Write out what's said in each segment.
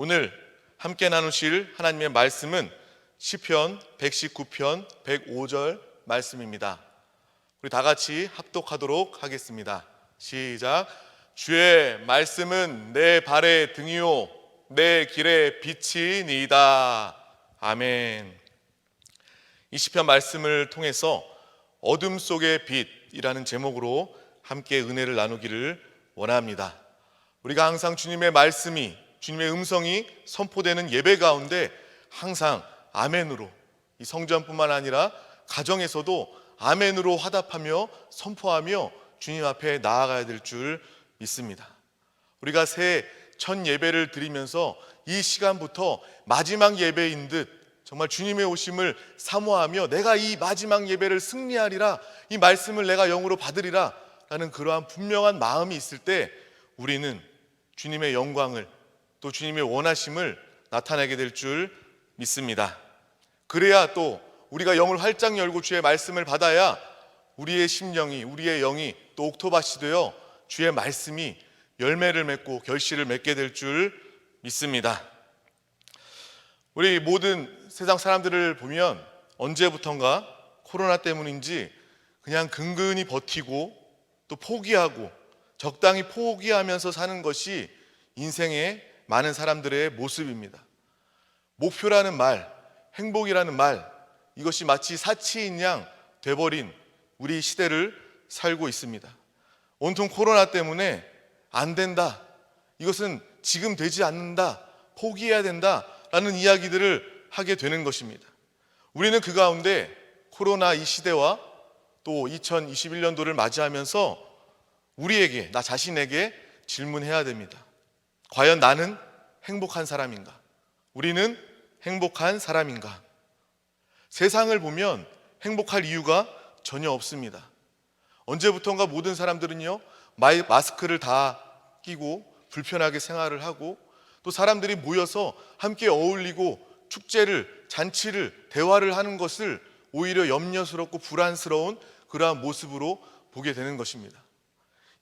오늘 함께 나누실 하나님의 말씀은 시편 119편 105절 말씀입니다. 우리 다 같이 합독하도록 하겠습니다. 시작. 주의 말씀은 내 발의 등이요 내 길의 빛이니이다. 아멘. 이 시편 말씀을 통해서 어둠 속의 빛이라는 제목으로 함께 은혜를 나누기를 원합니다. 우리가 항상 주님의 말씀이, 주님의 음성이 선포되는 예배 가운데 항상 아멘으로, 이 성전뿐만 아니라 가정에서도 아멘으로 화답하며 선포하며 주님 앞에 나아가야 될 줄 믿습니다. 우리가 새 첫 예배를 드리면서 이 시간부터 마지막 예배인 듯 정말 주님의 오심을 사모하며 내가 이 마지막 예배를 승리하리라, 이 말씀을 내가 영으로 받으리라 라는 그러한 분명한 마음이 있을 때 우리는 주님의 영광을, 또 주님의 원하심을 나타내게 될 줄 믿습니다. 그래야 또 우리가 영을 활짝 열고 주의 말씀을 받아야 우리의 심령이, 우리의 영이 또 옥토밭이 되어 주의 말씀이 열매를 맺고 결실을 맺게 될 줄 믿습니다. 우리 모든 세상 사람들을 보면 언제부턴가 코로나 때문인지 그냥 근근히 버티고 또 포기하고 적당히 포기하면서 사는 것이 인생의 많은 사람들의 모습입니다. 목표라는 말, 행복이라는 말, 이것이 마치 사치인 양 돼버린 우리 시대를 살고 있습니다. 온통 코로나 때문에 안 된다, 이것은 지금 되지 않는다, 포기해야 된다 라는 이야기들을 하게 되는 것입니다. 우리는 그 가운데 코로나 이 시대와 또 2021년도를 맞이하면서 우리에게, 나 자신에게 질문해야 됩니다. 과연 나는 행복한 사람인가? 우리는 행복한 사람인가? 세상을 보면 행복할 이유가 전혀 없습니다. 언제부턴가 모든 사람들은요, 마스크를 다 끼고 불편하게 생활을 하고 또 사람들이 모여서 함께 어울리고 축제를, 잔치를, 대화를 하는 것을 오히려 염려스럽고 불안스러운 그러한 모습으로 보게 되는 것입니다.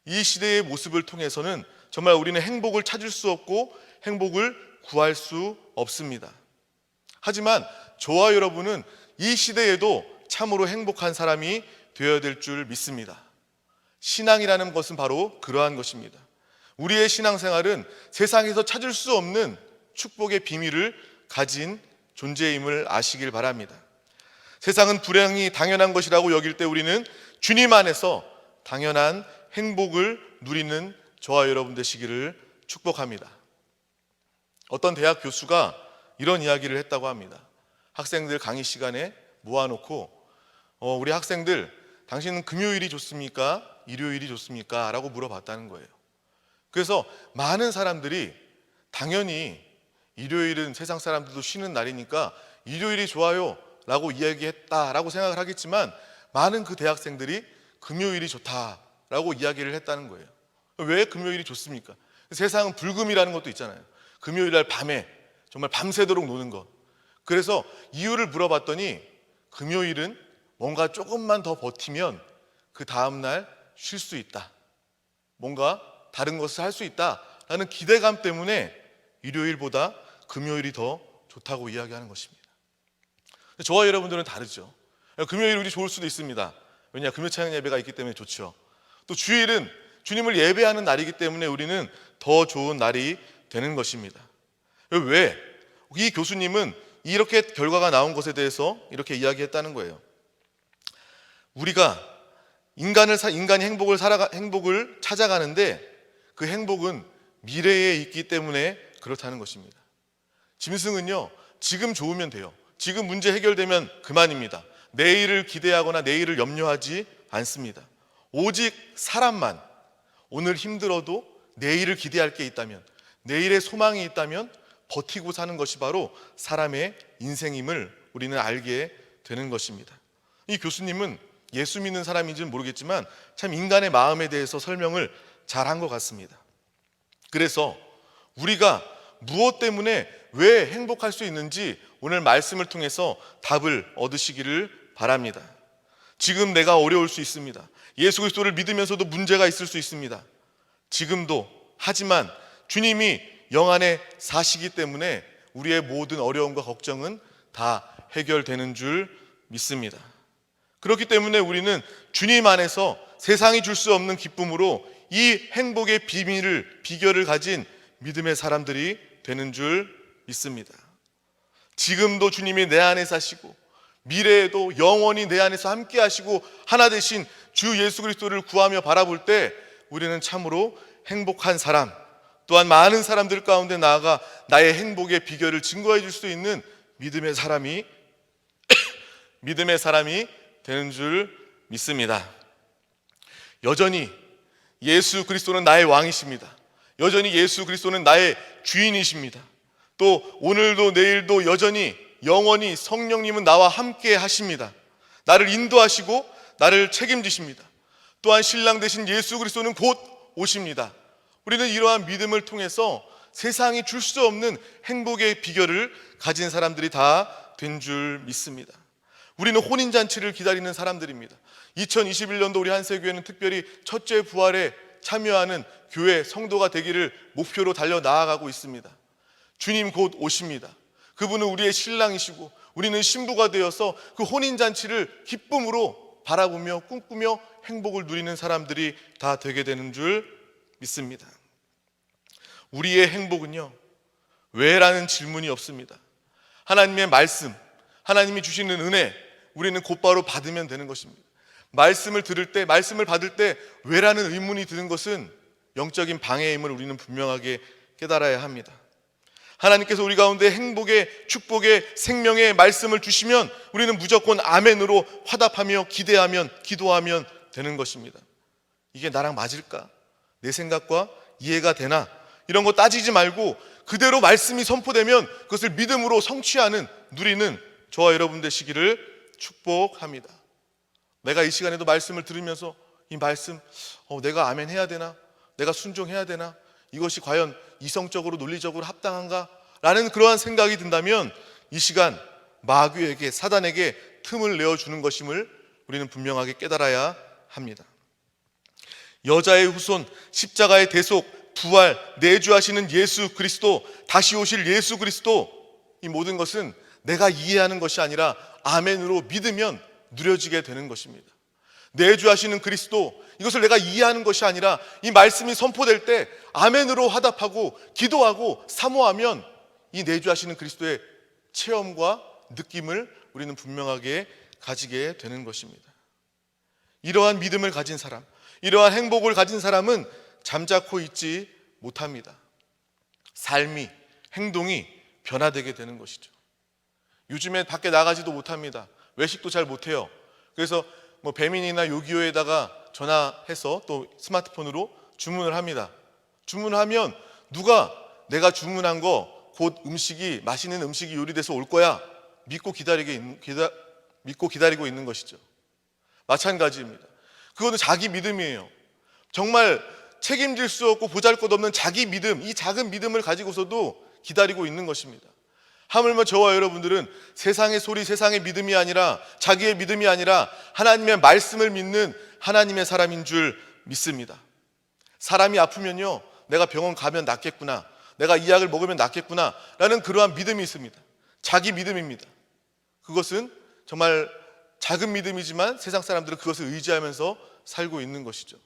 이 시대의 모습을 통해서는 정말 우리는 행복을 찾을 수 없고 행복을 구할 수 없습니다. 하지만 저와 여러분은 이 시대에도 참으로 행복한 사람이 되어야 될 줄 믿습니다. 신앙이라는 것은 바로 그러한 것입니다. 우리의 신앙생활은 세상에서 찾을 수 없는 축복의 비밀을 가진 존재임을 아시길 바랍니다. 세상은 불행이 당연한 것이라고 여길 때 우리는 주님 안에서 당연한 행복을 누리는 저와 여러분 되시기를 축복합니다. 어떤 대학 교수가 이런 이야기를 했다고 합니다. 학생들 강의 시간에 모아놓고 우리 학생들, 당신은 금요일이 좋습니까? 일요일이 좋습니까? 라고 물어봤다는 거예요. 그래서 많은 사람들이 당연히 일요일은 세상 사람들도 쉬는 날이니까 일요일이 좋아요 라고 이야기했다라고 생각을 하겠지만 많은 그 대학생들이 금요일이 좋다라고 이야기를 했다는 거예요. 왜 금요일이 좋습니까? 세상은 불금이라는 것도 있잖아요. 금요일 날 밤에 정말 밤새도록 노는 것. 그래서 이유를 물어봤더니 금요일은 뭔가 조금만 더 버티면 그 다음날 쉴 수 있다, 뭔가 다른 것을 할 수 있다라는 기대감 때문에 일요일보다 금요일이 더 좋다고 이야기하는 것입니다. 저와 여러분들은 다르죠. 금요일 우리 좋을 수도 있습니다. 왜냐, 금요 찬양 예배가 있기 때문에 좋죠. 또 주일은 주님을 예배하는 날이기 때문에 우리는 더 좋은 날이 되는 것입니다. 왜? 이 교수님은 이렇게 결과가 나온 것에 대해서 이렇게 이야기했다는 거예요. 우리가 인간이 행복을 찾아가는데 그 행복은 미래에 있기 때문에 그렇다는 것입니다. 짐승은요, 지금 좋으면 돼요. 지금 문제 해결되면 그만입니다. 내일을 기대하거나 내일을 염려하지 않습니다. 오직 사람만 오늘 힘들어도 내일을 기대할 게 있다면, 내일의 소망이 있다면 버티고 사는 것이 바로 사람의 인생임을 우리는 알게 되는 것입니다. 이 교수님은 예수 믿는 사람인지는 모르겠지만 참 인간의 마음에 대해서 설명을 잘한 것 같습니다. 그래서 우리가 무엇 때문에 왜 행복할 수 있는지 오늘 말씀을 통해서 답을 얻으시기를 바랍니다. 지금 내가 어려울 수 있습니다. 예수 그리스도를 믿으면서도 문제가 있을 수 있습니다. 지금도. 하지만 주님이 영 안에 사시기 때문에 우리의 모든 어려움과 걱정은 다 해결되는 줄 믿습니다. 그렇기 때문에 우리는 주님 안에서 세상이 줄 수 없는 기쁨으로 이 행복의 비결을 가진 믿음의 사람들이 되는 줄 믿습니다. 지금도 주님이 내 안에 사시고 미래에도 영원히 내 안에서 함께 하시고 하나 되신 주 예수 그리스도를 구하며 바라볼 때 우리는 참으로 행복한 사람, 또한 많은 사람들 가운데 나아가 나의 행복의 비결을 증거해 줄 수 있는 믿음의 사람이 되는 줄 믿습니다. 여전히 예수 그리스도는 나의 왕이십니다. 여전히 예수 그리스도는 나의 주인이십니다. 또 오늘도 내일도 여전히 영원히 성령님은 나와 함께 하십니다. 나를 인도하시고 나를 책임지십니다. 또한 신랑 되신 예수 그리스도는 곧 오십니다. 우리는 이러한 믿음을 통해서 세상이 줄 수 없는 행복의 비결을 가진 사람들이 다 된 줄 믿습니다. 우리는 혼인잔치를 기다리는 사람들입니다. 2021년도 우리 한세교회는 특별히 첫째 부활에 참여하는 교회 성도가 되기를 목표로 달려 나아가고 있습니다. 주님 곧 오십니다. 그분은 우리의 신랑이시고 우리는 신부가 되어서 그 혼인잔치를 기쁨으로 바라보며 꿈꾸며 행복을 누리는 사람들이 다 되게 되는 줄 믿습니다. 우리의 행복은요, 왜라는 질문이 없습니다. 하나님의 말씀, 하나님이 주시는 은혜, 우리는 곧바로 받으면 되는 것입니다. 말씀을 들을 때, 말씀을 받을 때 왜라는 의문이 드는 것은 영적인 방해임을 우리는 분명하게 깨달아야 합니다. 하나님께서 우리 가운데 행복의, 축복의, 생명의 말씀을 주시면 우리는 무조건 아멘으로 화답하며 기대하면, 기도하면 되는 것입니다. 이게 나랑 맞을까? 내 생각과 이해가 되나? 이런 거 따지지 말고 그대로 말씀이 선포되면 그것을 믿음으로 성취하는, 누리는 저와 여러분 되시기를 축복합니다. 내가 이 시간에도 말씀을 들으면서 이 말씀 내가 아멘 해야 되나? 내가 순종해야 되나? 이것이 과연 이성적으로 논리적으로 합당한가? 라는 그러한 생각이 든다면 이 시간 마귀에게, 사단에게 틈을 내어주는 것임을 우리는 분명하게 깨달아야 합니다. 여자의 후손, 십자가의 대속, 부활, 내주하시는 예수 그리스도, 다시 오실 예수 그리스도, 이 모든 것은 내가 이해하는 것이 아니라 아멘으로 믿으면 누려지게 되는 것입니다. 내주하시는 그리스도, 이것을 내가 이해하는 것이 아니라 이 말씀이 선포될 때 아멘으로 화답하고 기도하고 사모하면 이 내주하시는 그리스도의 체험과 느낌을 우리는 분명하게 가지게 되는 것입니다. 이러한 믿음을 가진 사람, 이러한 행복을 가진 사람은 잠자코 있지 못합니다. 삶이, 행동이 변화되게 되는 것이죠. 요즘에 밖에 나가지도 못합니다. 외식도 잘 못해요. 그래서 배민이나 요기요에다가 전화해서 또 스마트폰으로 주문을 합니다. 주문하면 누가 내가 주문한 거 곧 음식이, 맛있는 음식이 요리돼서 올 거야 믿고 기다리고 있는 것이죠. 마찬가지입니다. 그거는 자기 믿음이에요. 정말 책임질 수 없고 보잘것없는 자기 믿음, 이 작은 믿음을 가지고서도 기다리고 있는 것입니다. 하물며 저와 여러분들은 세상의 소리, 세상의 믿음이 아니라, 자기의 믿음이 아니라 하나님의 말씀을 믿는 하나님의 사람인 줄 믿습니다. 사람이 아프면요, 내가 병원 가면 낫겠구나, 내가 이 약을 먹으면 낫겠구나 라는 그러한 믿음이 있습니다. 자기 믿음입니다. 그것은 정말 작은 믿음이지만 세상 사람들은 그것을 의지하면서 살고 있는 것이죠.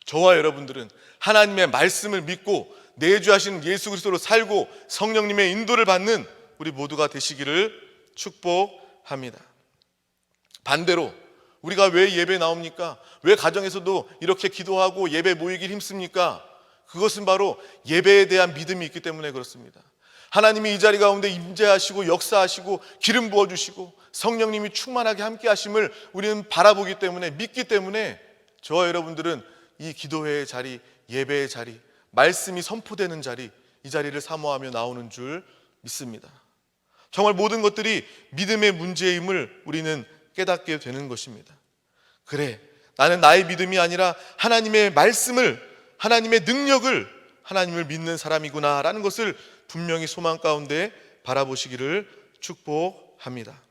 저와 여러분들은 하나님의 말씀을 믿고 내주하시는 예수 그리스도로 살고 성령님의 인도를 받는 우리 모두가 되시기를 축복합니다. 반대로 우리가 왜 예배 나옵니까? 왜 가정에서도 이렇게 기도하고 예배 모이길 힘씁니까? 그것은 바로 예배에 대한 믿음이 있기 때문에 그렇습니다. 하나님이 이 자리 가운데 임재하시고 역사하시고 기름 부어주시고 성령님이 충만하게 함께 하심을 우리는 바라보기 때문에, 믿기 때문에 저와 여러분들은 이 기도회의 자리, 예배의 자리, 말씀이 선포되는 자리, 이 자리를 사모하며 나오는 줄 믿습니다. 정말 모든 것들이 믿음의 문제임을 우리는 깨닫게 되는 것입니다. 그래, 나는 나의 믿음이 아니라 하나님의 말씀을, 하나님의 능력을, 하나님을 믿는 사람이구나 라는 것을 분명히 소망 가운데 바라보시기를 축복합니다.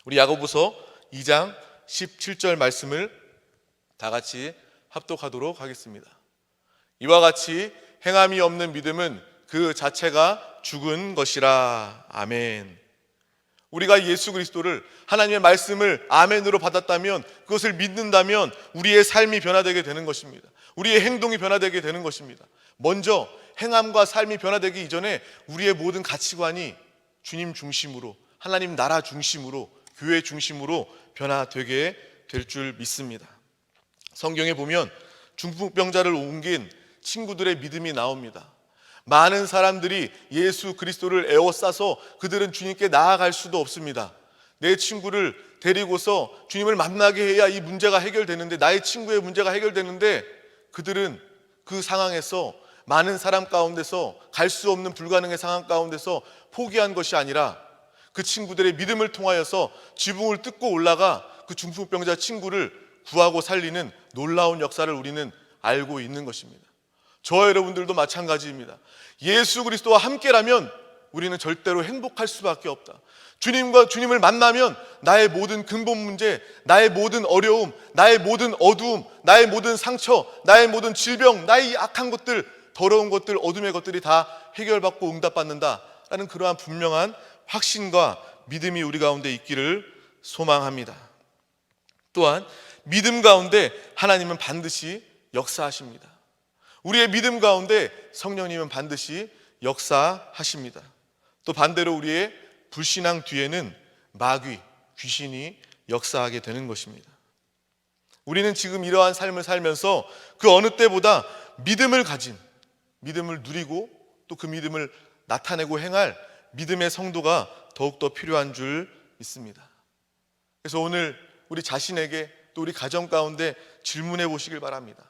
우리 야고보서 2장 17절 말씀을 다 같이 합독하도록 하겠습니다. 이와 같이 행함이 없는 믿음은 그 자체가 죽은 것이라. 아멘. 우리가 예수 그리스도를, 하나님의 말씀을 아멘으로 받았다면, 그것을 믿는다면 우리의 삶이 변화되게 되는 것입니다. 우리의 행동이 변화되게 되는 것입니다. 먼저 행함과 삶이 변화되기 이전에 우리의 모든 가치관이 주님 중심으로, 하나님 나라 중심으로, 교회 중심으로 변화되게 될 줄 믿습니다. 성경에 보면 중풍병자를 옮긴 친구들의 믿음이 나옵니다. 많은 사람들이 예수 그리스도를 에워싸서 그들은 주님께 나아갈 수도 없습니다. 내 친구를 데리고서 주님을 만나게 해야 이 문제가 해결되는데, 나의 친구의 문제가 해결되는데, 그들은 그 상황에서, 많은 사람 가운데서, 갈 수 없는 불가능의 상황 가운데서 포기한 것이 아니라 그 친구들의 믿음을 통하여서 지붕을 뜯고 올라가 그 중풍병자 친구를 구하고 살리는 놀라운 역사를 우리는 알고 있는 것입니다. 저와 여러분들도 마찬가지입니다. 예수 그리스도와 함께라면 우리는 절대로 행복할 수밖에 없다. 주님을 만나면 나의 모든 근본 문제, 나의 모든 어려움, 나의 모든 어두움, 나의 모든 상처, 나의 모든 질병, 나의 악한 것들, 더러운 것들, 어둠의 것들이 다 해결받고 응답받는다라는 그러한 분명한 확신과 믿음이 우리 가운데 있기를 소망합니다. 또한 믿음 가운데 하나님은 반드시 역사하십니다. 우리의 믿음 가운데 성령님은 반드시 역사하십니다. 또 반대로 우리의 불신앙 뒤에는 마귀, 귀신이 역사하게 되는 것입니다. 우리는 지금 이러한 삶을 살면서 그 어느 때보다 믿음을 가진, 믿음을 누리고 또 그 믿음을 나타내고 행할 믿음의 성도가 더욱더 필요한 줄 믿습니다. 그래서 오늘 우리 자신에게 또 우리 가정 가운데 질문해 보시길 바랍니다.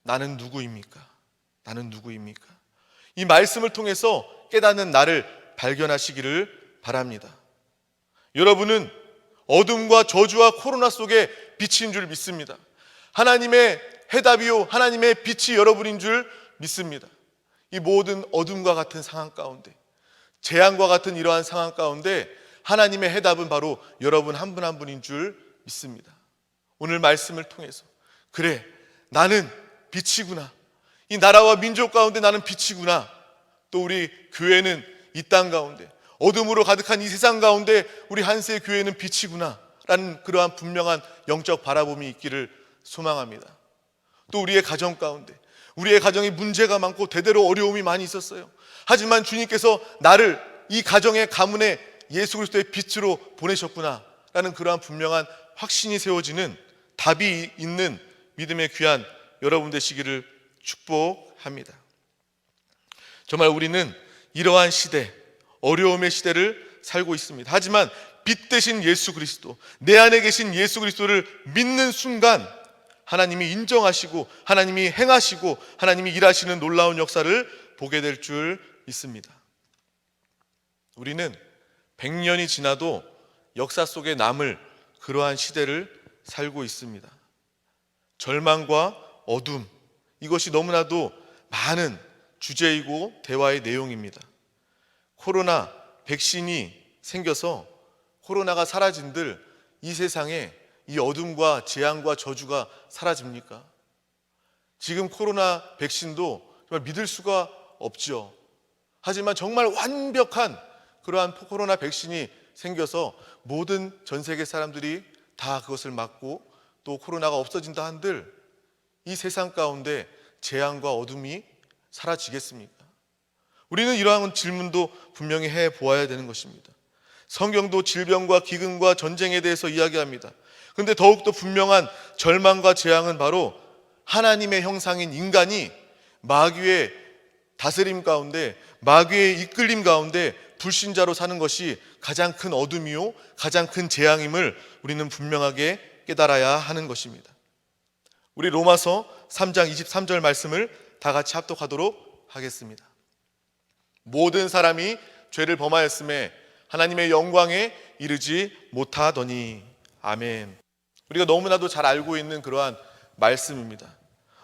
나는 누구입니까? 나는 누구입니까? 이 말씀을 통해서 깨닫는 나를 발견하시기를 바랍니다. 여러분은 어둠과 저주와 코로나 속에 빛인 줄 믿습니다. 하나님의 해답이요, 하나님의 빛이 여러분인 줄 믿습니다. 이 모든 어둠과 같은 상황 가운데, 재앙과 같은 이러한 상황 가운데 하나님의 해답은 바로 여러분 한 분 한 분인 줄 믿습니다. 오늘 말씀을 통해서, 그래, 나는 빛이구나, 이 나라와 민족 가운데 나는 빛이구나, 또 우리 교회는 이 땅 가운데 어둠으로 가득한 이 세상 가운데 우리 한세 교회는 빛이구나 라는 그러한 분명한 영적 바라봄이 있기를 소망합니다. 또 우리의 가정 가운데, 우리의 가정에 문제가 많고 대대로 어려움이 많이 있었어요. 하지만 주님께서 나를 이 가정의 가문에 예수 그리스도의 빛으로 보내셨구나 라는 그러한 분명한 확신이 세워지는 답이 있는 믿음의 귀한 여러분 되시기를 축복합니다. 정말 우리는 이러한 시대, 어려움의 시대를 살고 있습니다. 하지만 빛 대신 예수 그리스도, 내 안에 계신 예수 그리스도를 믿는 순간 하나님이 인정하시고 하나님이 행하시고 하나님이 일하시는 놀라운 역사를 보게 될 줄 믿습니다. 우리는 100년이 지나도 역사 속에 남을 그러한 시대를 살고 있습니다. 절망과 어둠, 이것이 너무나도 많은 주제이고 대화의 내용입니다. 코로나 백신이 생겨서 코로나가 사라진들 이 세상에 이 어둠과 재앙과 저주가 사라집니까? 지금 코로나 백신도 정말 믿을 수가 없죠. 하지만 정말 완벽한 그러한 코로나 백신이 생겨서 모든 전 세계 사람들이 다 그것을 맞고 또 코로나가 없어진다 한들 이 세상 가운데 재앙과 어둠이 사라지겠습니까? 우리는 이러한 질문도 분명히 해 보아야 되는 것입니다. 성경도 질병과 기근과 전쟁에 대해서 이야기합니다. 그런데 더욱더 분명한 절망과 재앙은 바로 하나님의 형상인 인간이 마귀의 다스림 가운데, 마귀의 이끌림 가운데 불신자로 사는 것이 가장 큰 어둠이요, 가장 큰 재앙임을 우리는 분명하게 깨달아야 하는 것입니다. 우리 로마서 3장 23절 말씀을 다 같이 합독하도록 하겠습니다. 모든 사람이 죄를 범하였음에 하나님의 영광에 이르지 못하더니. 아멘. 우리가 너무나도 잘 알고 있는 그러한 말씀입니다.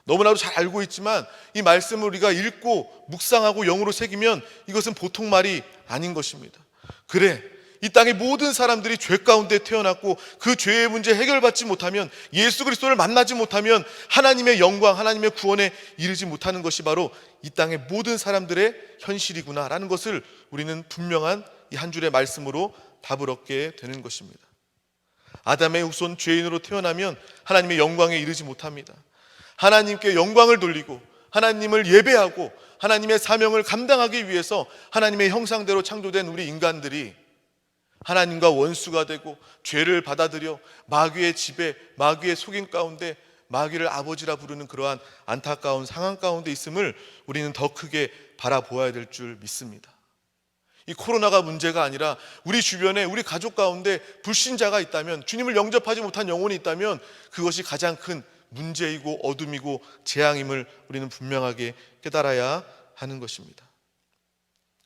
너무나도 잘 알고 있지만 이 말씀을 우리가 읽고 묵상하고 영으로 새기면 이것은 보통 말이 아닌 것입니다. 그래, 이 땅의 모든 사람들이 죄 가운데 태어났고 그 죄의 문제 해결받지 못하면, 예수 그리스도를 만나지 못하면 하나님의 영광, 하나님의 구원에 이르지 못하는 것이 바로 이 땅의 모든 사람들의 현실이구나라는 것을 우리는 분명한 이 한 줄의 말씀으로 답을 얻게 되는 것입니다. 아담의 후손 죄인으로 태어나면 하나님의 영광에 이르지 못합니다. 하나님께 영광을 돌리고 하나님을 예배하고 하나님의 사명을 감당하기 위해서 하나님의 형상대로 창조된 우리 인간들이 하나님과 원수가 되고 죄를 받아들여 마귀의 지배, 마귀의 속임 가운데 마귀를 아버지라 부르는 그러한 안타까운 상황 가운데 있음을 우리는 더 크게 바라보아야 될 줄 믿습니다. 이 코로나가 문제가 아니라 우리 주변에, 우리 가족 가운데 불신자가 있다면, 주님을 영접하지 못한 영혼이 있다면 그것이 가장 큰 문제이고 어둠이고 재앙임을 우리는 분명하게 깨달아야 하는 것입니다.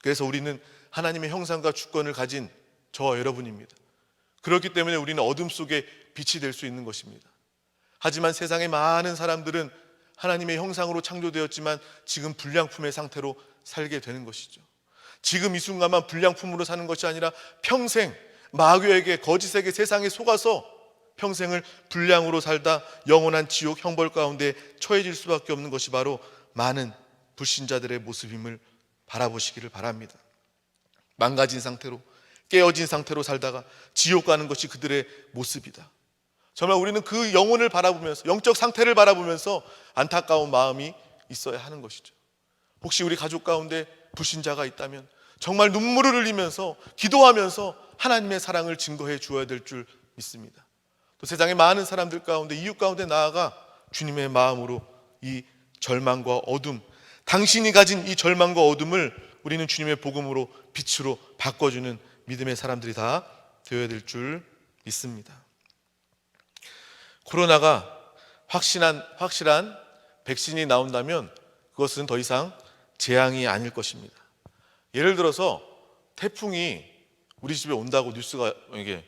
그래서 우리는 하나님의 형상과 주권을 가진 저와 여러분입니다. 그렇기 때문에 우리는 어둠 속에 빛이 될 수 있는 것입니다. 하지만 세상의 많은 사람들은 하나님의 형상으로 창조되었지만 지금 불량품의 상태로 살게 되는 것이죠. 지금 이 순간만 불량품으로 사는 것이 아니라 평생 마귀에게, 거짓에게, 세상에 속아서 평생을 불량으로 살다 영원한 지옥 형벌 가운데 처해질 수밖에 없는 것이 바로 많은 불신자들의 모습임을 바라보시기를 바랍니다. 망가진 상태로, 깨어진 상태로 살다가 지옥 가는 것이 그들의 모습이다. 정말 우리는 그 영혼을 바라보면서, 영적 상태를 바라보면서 안타까운 마음이 있어야 하는 것이죠. 혹시 우리 가족 가운데 불신자가 있다면 정말 눈물을 흘리면서 기도하면서 하나님의 사랑을 증거해 주어야 될 줄 믿습니다. 또 세상의 많은 사람들 가운데, 이웃 가운데 나아가 주님의 마음으로 이 절망과 어둠, 당신이 가진 이 절망과 어둠을 우리는 주님의 복음으로, 빛으로 바꿔주는 믿음의 사람들이 다 되어야 될 줄 믿습니다. 코로나가 확실한 백신이 나온다면 그것은 더 이상 재앙이 아닐 것입니다. 예를 들어서 태풍이 우리 집에 온다고 뉴스가, 이게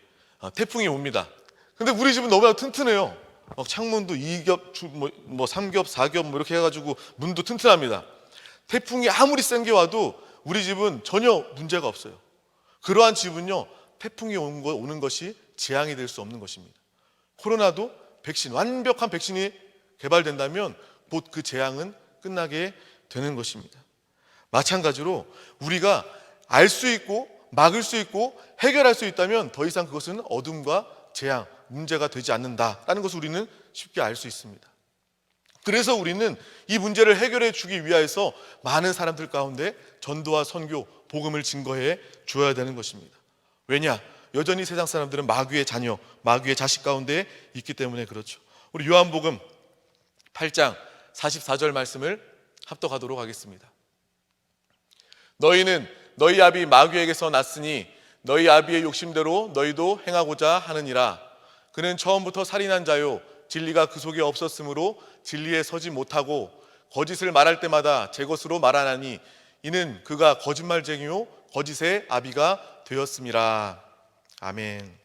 태풍이 옵니다. 근데 우리 집은 너무나 튼튼해요. 막 창문도 2겹, 3겹, 4겹 이렇게 해가지고 문도 튼튼합니다. 태풍이 아무리 센 게 와도 우리 집은 전혀 문제가 없어요. 그러한 집은요, 태풍이 오는 것이 재앙이 될 수 없는 것입니다. 코로나도 백신, 완벽한 백신이 개발된다면 곧 그 재앙은 끝나게 되는 것입니다. 마찬가지로 우리가 알 수 있고 막을 수 있고 해결할 수 있다면 더 이상 그것은 어둠과 재앙, 문제가 되지 않는다라는 것을 우리는 쉽게 알 수 있습니다. 그래서 우리는 이 문제를 해결해 주기 위해서 많은 사람들 가운데 전도와 선교, 복음을 증거해 주어야 되는 것입니다. 왜냐? 여전히 세상 사람들은 마귀의 자녀, 마귀의 자식 가운데 있기 때문에 그렇죠. 우리 요한복음 8장 44절 말씀을 합독하도록 하겠습니다. 너희는 너희 아비 마귀에게서 났으니 너희 아비의 욕심대로 너희도 행하고자 하느니라. 그는 처음부터 살인한 자요, 진리가 그 속에 없었으므로 진리에 서지 못하고 거짓을 말할 때마다 제 것으로 말하나니 이는 그가 거짓말쟁이요 거짓의 아비가 되었음이라. 아멘.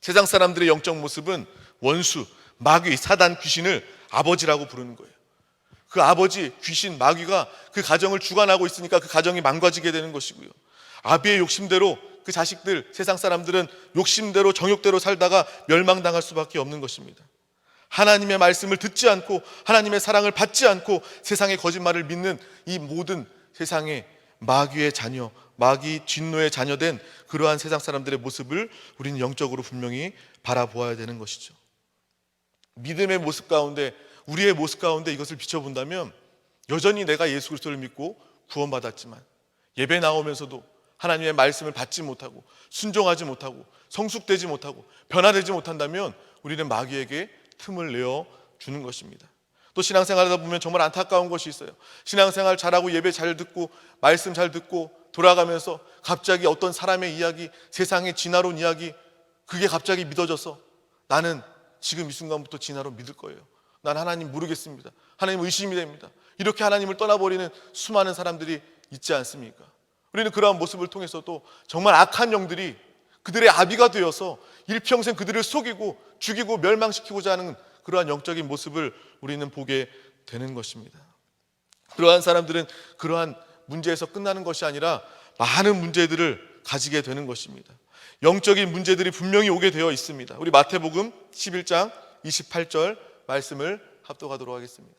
세상 사람들의 영적 모습은 원수, 마귀, 사단, 귀신을 아버지라고 부르는 거예요. 그 아버지, 귀신, 마귀가 그 가정을 주관하고 있으니까 그 가정이 망가지게 되는 것이고요. 아비의 욕심대로 그 자식들, 세상 사람들은 욕심대로, 정욕대로 살다가 멸망당할 수밖에 없는 것입니다. 하나님의 말씀을 듣지 않고 하나님의 사랑을 받지 않고 세상의 거짓말을 믿는 이 모든 세상의 마귀의 자녀, 마귀 진노의 자녀된 그러한 세상 사람들의 모습을 우리는 영적으로 분명히 바라보아야 되는 것이죠. 믿음의 모습 가운데, 우리의 모습 가운데 이것을 비춰본다면 여전히 내가 예수 그리스도를 믿고 구원받았지만 예배 나오면서도 하나님의 말씀을 받지 못하고 순종하지 못하고 성숙되지 못하고 변화되지 못한다면 우리는 마귀에게 틈을 내어 주는 것입니다. 또 신앙생활하다 보면 정말 안타까운 것이 있어요. 신앙생활 잘하고 예배 잘 듣고 말씀 잘 듣고 돌아가면서 갑자기 어떤 사람의 이야기, 세상의 진화론 이야기, 그게 갑자기 믿어져서 나는 지금 이 순간부터 진화론 믿을 거예요. 난 하나님 모르겠습니다. 하나님 의심이 됩니다. 이렇게 하나님을 떠나버리는 수많은 사람들이 있지 않습니까? 우리는 그러한 모습을 통해서도 정말 악한 영들이 그들의 아비가 되어서 일평생 그들을 속이고 죽이고 멸망시키고자 하는 그러한 영적인 모습을 우리는 보게 되는 것입니다. 그러한 사람들은 그러한 문제에서 끝나는 것이 아니라 많은 문제들을 가지게 되는 것입니다. 영적인 문제들이 분명히 오게 되어 있습니다. 우리 마태복음 11장 28절 말씀을 합독하도록 하겠습니다.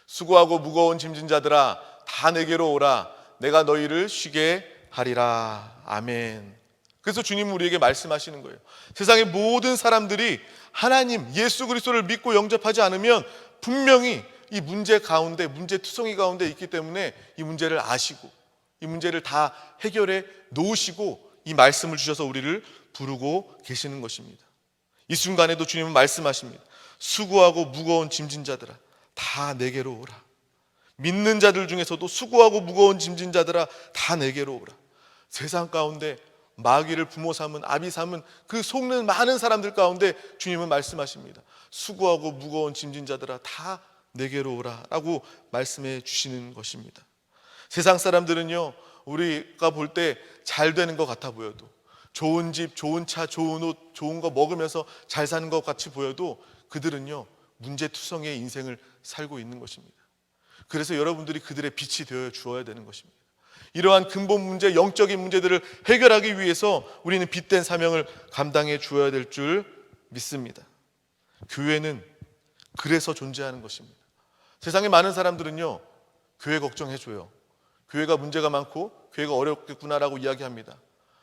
수고하고 무거운 짐진 자들아 다 내게로 오라. 내가 너희를 쉬게 하리라. 아멘. 그래서 주님은 우리에게 말씀하시는 거예요. 세상의 모든 사람들이 하나님 예수 그리스도를 믿고 영접하지 않으면 분명히 이 문제 가운데, 문제투성이 가운데 있기 때문에 이 문제를 아시고 이 문제를 다 해결해 놓으시고 이 말씀을 주셔서 우리를 부르고 계시는 것입니다. 이 순간에도 주님은 말씀하십니다. 수고하고 무거운 짐진 자들아 다 내게로 오라. 믿는 자들 중에서도 수고하고 무거운 짐진 자들아 다 내게로 오라. 세상 가운데 마귀를 부모 삼은, 아비 삼은 그 속는 많은 사람들 가운데 주님은 말씀하십니다. 수고하고 무거운 짐진 자들아 다 내게로 오라 라고 말씀해 주시는 것입니다. 세상 사람들은요, 우리가 볼 때 잘 되는 것 같아 보여도, 좋은 집, 좋은 차, 좋은 옷, 좋은 거 먹으면서 잘 사는 것 같이 보여도 그들은요 문제투성이의 인생을 살고 있는 것입니다. 그래서 여러분들이 그들의 빛이 되어 주어야 되는 것입니다. 이러한 근본 문제, 영적인 문제들을 해결하기 위해서 우리는 빛된 사명을 감당해 주어야 될 줄 믿습니다. 교회는 그래서 존재하는 것입니다. 세상에 많은 사람들은요 교회 걱정해줘요. 교회가 문제가 많고 교회가 어렵겠구나라고 이야기합니다.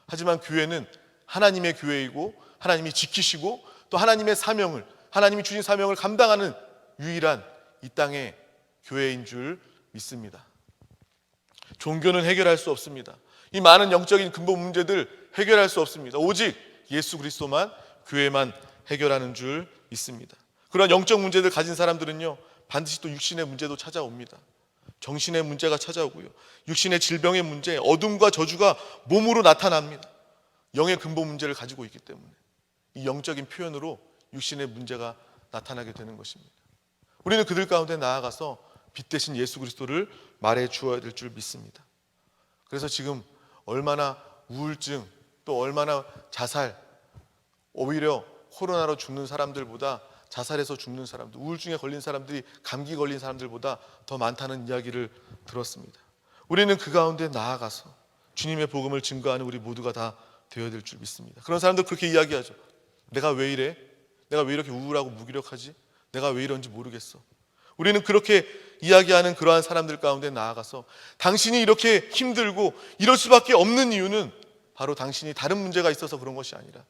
하지만 교회는 하나님의 교회이고 하나님이 지키시고 또 하나님의 사명을, 하나님이 주신 사명을 감당하는 유일한 이 땅의 교회인 줄 믿습니다. 종교는 해결할 수 없습니다. 이 많은 영적인 근본 문제들 해결할 수 없습니다. 오직 예수 그리스도만, 교회만 해결하는 줄 믿습니다. 그런 영적 문제들 가진 사람들은요 반드시 또 육신의 문제도 찾아옵니다. 정신의 문제가 찾아오고요, 육신의 질병의 문제, 어둠과 저주가 몸으로 나타납니다. 영의 근본 문제를 가지고 있기 때문에 이 영적인 표현으로 육신의 문제가 나타나게 되는 것입니다. 우리는 그들 가운데 나아가서 빛 대신 예수 그리스도를 말해 주어야 될 줄 믿습니다. 그래서 지금 얼마나 우울증, 또 얼마나 자살, 오히려 코로나로 죽는 사람들보다 자살해서 죽는 사람들, 우울증에 걸린 사람들이 감기 걸린 사람들보다 더 많다는 이야기를 들었습니다. 우리는 그 가운데 나아가서 주님의 복음을 증거하는 우리 모두가 다 되어야 될 줄 믿습니다. 그런 사람들 그렇게 이야기하죠. 내가 왜 이래? 내가 왜 이렇게 우울하고 무기력하지? 내가 왜 이런지 모르겠어. 우리는 그렇게 이야기하는 그러한 사람들 가운데 나아가서 당신이 이렇게 힘들고 이럴 수밖에 없는 이유는 바로 당신이 다른 문제가 있어서 그런 것이 아니라,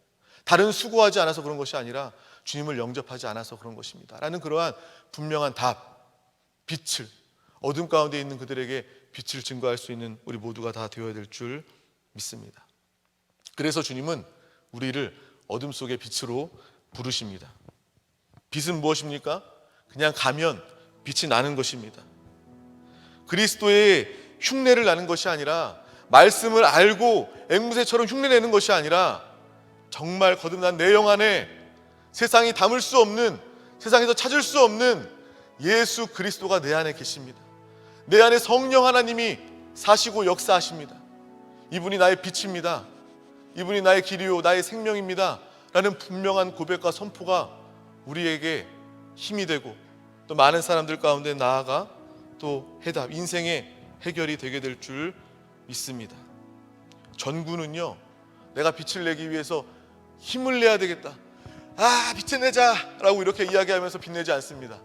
다른 수고하지 않아서 그런 것이 아니라 주님을 영접하지 않아서 그런 것입니다 라는 그러한 분명한 답, 빛을, 어둠 가운데 있는 그들에게 빛을 증거할 수 있는 우리 모두가 다 되어야 될 줄 믿습니다. 그래서 주님은 우리를 어둠 속의 빛으로 부르십니다. 빛은 무엇입니까? 그냥 가면 빛이 나는 것입니다. 그리스도의 흉내를 나는 것이 아니라, 말씀을 알고 앵무새처럼 흉내내는 것이 아니라 정말 거듭난 내 영 안에 세상이 담을 수 없는, 세상에서 찾을 수 없는 예수 그리스도가 내 안에 계십니다. 내 안에 성령 하나님이 사시고 역사하십니다. 이분이 나의 빛입니다. 이분이 나의 길이요 나의 생명입니다 라는 분명한 고백과 선포가 우리에게 힘이 되고 또 많은 사람들 가운데 나아가 또 해답, 인생의 해결이 되게 될 줄 믿습니다. 전구는요, 내가 빛을 내기 위해서 힘을 내야 되겠다, 빛내자 라고 이렇게 이야기하면서 빛내지 않습니다.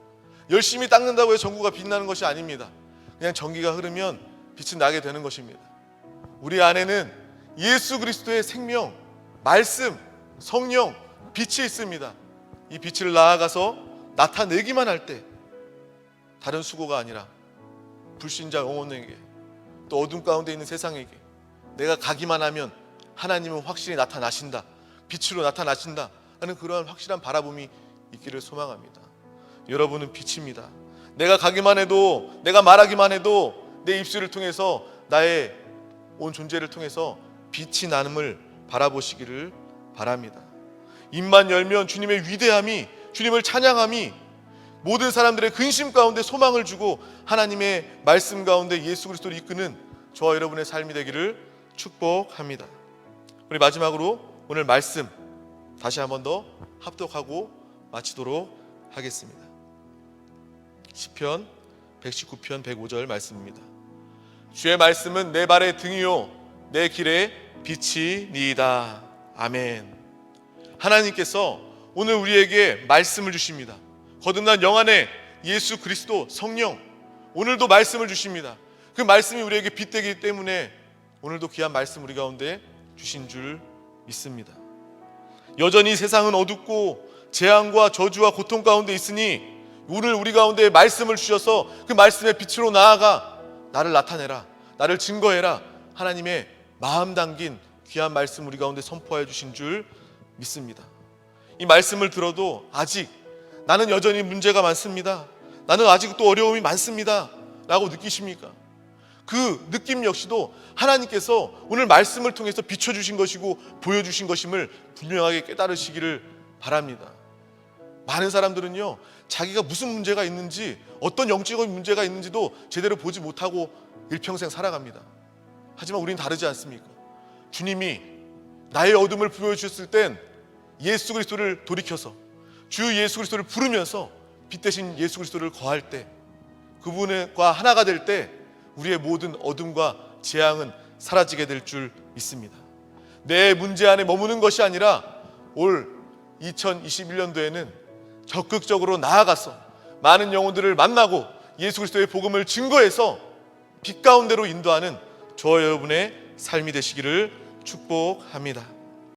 열심히 닦는다고 해서 전구가 빛나는 것이 아닙니다. 그냥 전기가 흐르면 빛이 나게 되는 것입니다. 우리 안에는 예수 그리스도의 생명, 말씀, 성령, 빛이 있습니다. 이 빛을 나아가서 나타내기만 할 때 다른 수고가 아니라 불신자 영혼에게, 또 어둠 가운데 있는 세상에게 내가 가기만 하면 하나님은 확실히 나타나신다, 빛으로 나타나신다 하는 그러한 확실한 바라봄이 있기를 소망합니다. 여러분은 빛입니다. 내가 가기만 해도, 내가 말하기만 해도 내 입술을 통해서, 나의 온 존재를 통해서 빛이 나음을 바라보시기를 바랍니다. 입만 열면 주님의 위대함이, 주님을 찬양함이 모든 사람들의 근심 가운데 소망을 주고 하나님의 말씀 가운데 예수 그리스도를 이끄는 저와 여러분의 삶이 되기를 축복합니다. 우리 마지막으로 오늘 말씀 다시 한 번 더 합독하고 마치도록 하겠습니다. 시편 119편 105절 말씀입니다. 주의 말씀은 내 발의 등이요 내 길에 빛이 니이다. 아멘. 하나님께서 오늘 우리에게 말씀을 주십니다. 거듭난 영안의 예수 그리스도 성령, 오늘도 말씀을 주십니다. 그 말씀이 우리에게 빛되기 때문에 오늘도 귀한 말씀 우리 가운데 주신 줄 믿습니다. 여전히 세상은 어둡고 재앙과 저주와 고통 가운데 있으니 오늘 우리 가운데 말씀을 주셔서 그 말씀의 빛으로 나아가 나를 나타내라, 나를 증거해라, 하나님의 마음 담긴 귀한 말씀 우리 가운데 선포해 주신 줄 믿습니다. 이 말씀을 들어도 아직 나는 여전히 문제가 많습니다, 나는 아직도 어려움이 많습니다 라고 느끼십니까? 그 느낌 역시도 하나님께서 오늘 말씀을 통해서 비춰주신 것이고 보여주신 것임을 분명하게 깨달으시기를 바랍니다. 많은 사람들은요, 자기가 무슨 문제가 있는지, 어떤 영적인 문제가 있는지도 제대로 보지 못하고 일평생 살아갑니다. 하지만 우리는 다르지 않습니까? 주님이 나의 어둠을 보여주셨을 땐 예수 그리스도를 돌이켜서 주 예수 그리스도를 부르면서 빛 대신 예수 그리스도를 거할 때, 그분과 하나가 될 때 우리의 모든 어둠과 재앙은 사라지게 될 줄 믿습니다. 내 문제 안에 머무는 것이 아니라 올 2021년도에는 적극적으로 나아가서 많은 영혼들을 만나고 예수 그리스도의 복음을 증거해서 빛 가운데로 인도하는 저와 여러분의 삶이 되시기를 축복합니다.